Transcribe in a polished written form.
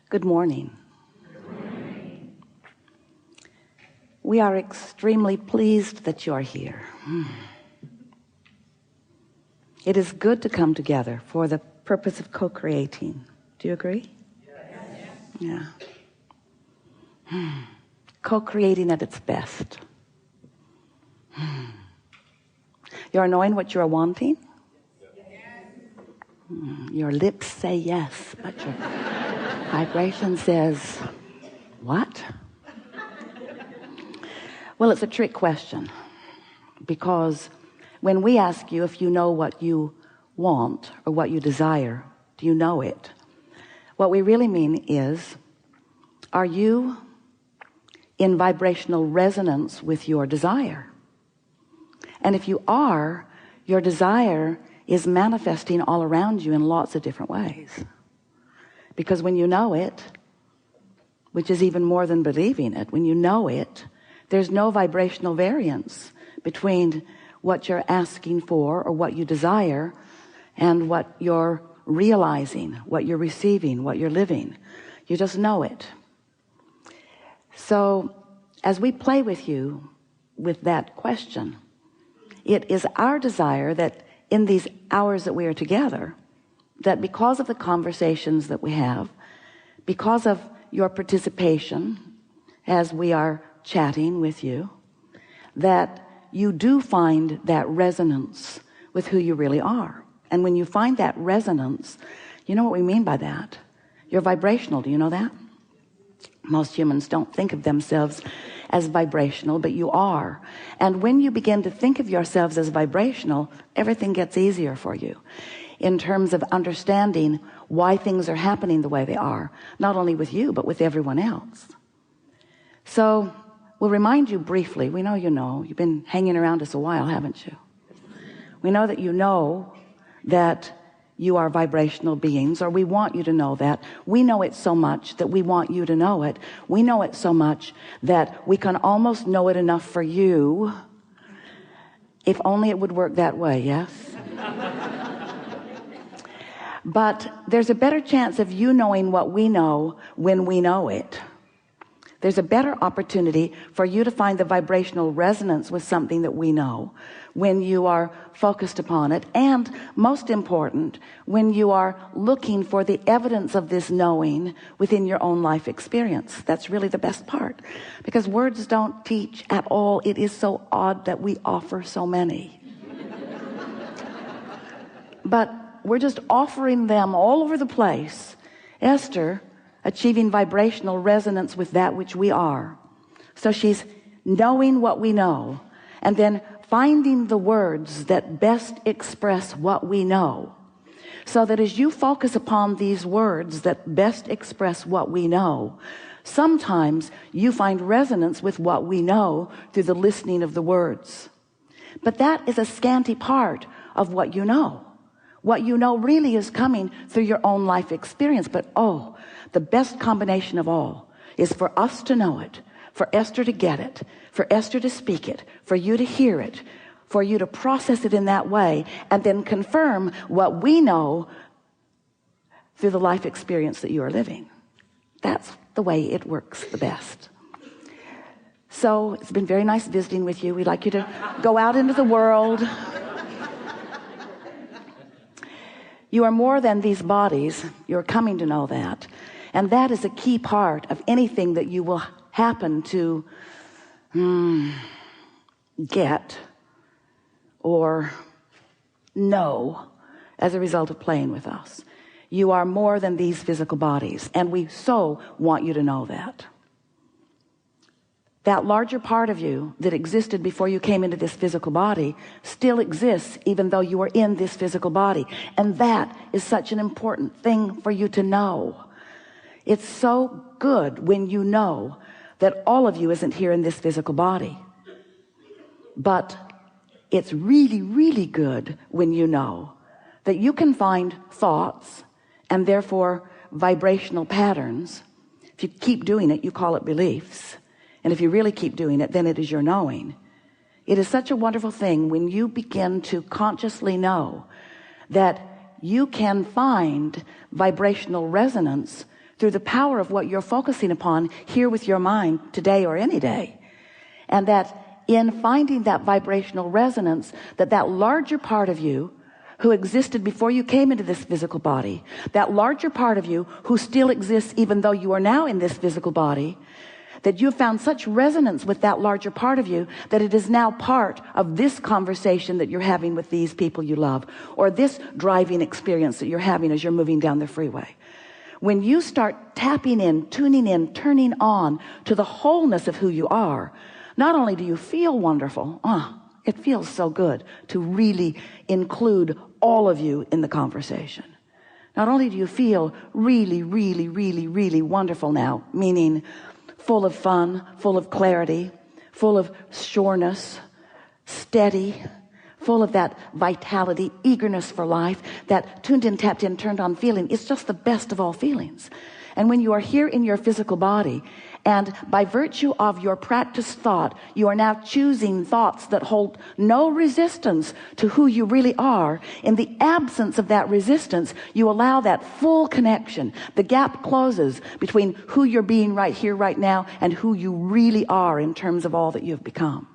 Good morning. We are extremely pleased that you are here. It is good to come together for the purpose of co-creating. Do you agree? Yes. Yeah. Co-creating at its best. You're knowing what you're wanting? Your lips say yes, but your vibration says, what? Well, it's a trick question, because when we ask you if you know what you want or what you desire, do you know it? What we really mean is, are you in vibrational resonance with your desire? And if you are, your desire is manifesting all around you in lots of different ways. Because when you know it, which is even more than believing it, when you know it, there's no vibrational variance between what you're asking for or what you desire and what you're realizing, what you're receiving, what you're living. You just know it. So as we play with you with that question, it is our desire that in these hours that we are together, that because of the conversations that we have, because of your participation as we are chatting with you, that you do find that resonance with who you really are. And when you find that resonance, you know what we mean by that? You're vibrational. Do you know that? Most humans don't think of themselves as vibrational, but you are. And when you begin to think of yourselves as vibrational, everything gets easier for you in terms of understanding why things are happening the way they are, not only with you, but with everyone else. So we'll remind you briefly. We know you know. You've been hanging around us a while, haven't you? We know that you know that you are vibrational beings, or we want you to know that. We know it so much that we want you to know it. We know it so much that we can almost know it enough for you. If only it would work that way, yes? But there's a better chance of you knowing what we know when we know it. There's a better opportunity for you to find the vibrational resonance with something that we know when you are focused upon it, and most important, when you are looking for the evidence of this knowing within your own life experience. That's really the best part, because words don't teach at all. It is so odd that we offer so many. But we're just offering them all over the place. Esther achieving vibrational resonance with that which we are. So she's knowing what we know, and then finding the words that best express what we know, so that as you focus upon these words that best express what we know, sometimes you find resonance with what we know through the listening of the words. But that is a scanty part of what you know. What you know really is coming through your own life experience. But oh, the best combination of all is for us to know it, for Esther to get it, for Esther to speak it, for you to hear it, for you to process it in that way, and then confirm what we know through the life experience that you are living. That's the way it works the best. So it's been very nice visiting with you. We'd like you to go out into the world. You are more than these bodies. You're coming to know that. And that is a key part of anything that you will happen to get or know as a result of playing with us. You are more than these physical bodies, and we so want you to know that. That larger part of you that existed before you came into this physical body still exists even though you are in this physical body. And that is such an important thing for you to know. It's so good when you know that all of you isn't here in this physical body. But it's really, really good when you know that you can find thoughts and therefore vibrational patterns. If you keep doing it, you call it beliefs. And if you really keep doing it, then it is your knowing. It is such a wonderful thing when you begin to consciously know that you can find vibrational resonance through the power of what you're focusing upon here with your mind today or any day. And that in finding that vibrational resonance, that larger part of you who existed before you came into this physical body, that larger part of you who still exists even though you are now in this physical body, that you found such resonance with that larger part of you that it is now part of this conversation that you're having with these people you love, or this driving experience that you're having as you're moving down the freeway. When you start tapping in, tuning in, turning on to the wholeness of who you are, not only do you feel wonderful, it feels so good to really include all of you in the conversation. Not only do you feel really, really, really, really wonderful now, meaning full of fun, full of clarity, full of sureness, steady, full of that vitality, eagerness for life, that tuned in, tapped in, turned on feeling. It's just the best of all feelings. And when you are here in your physical body, and by virtue of your practiced thought, you are now choosing thoughts that hold no resistance to who you really are. In the absence of that resistance, you allow that full connection. The gap closes between who you're being right here, right now, and who you really are in terms of all that you've become.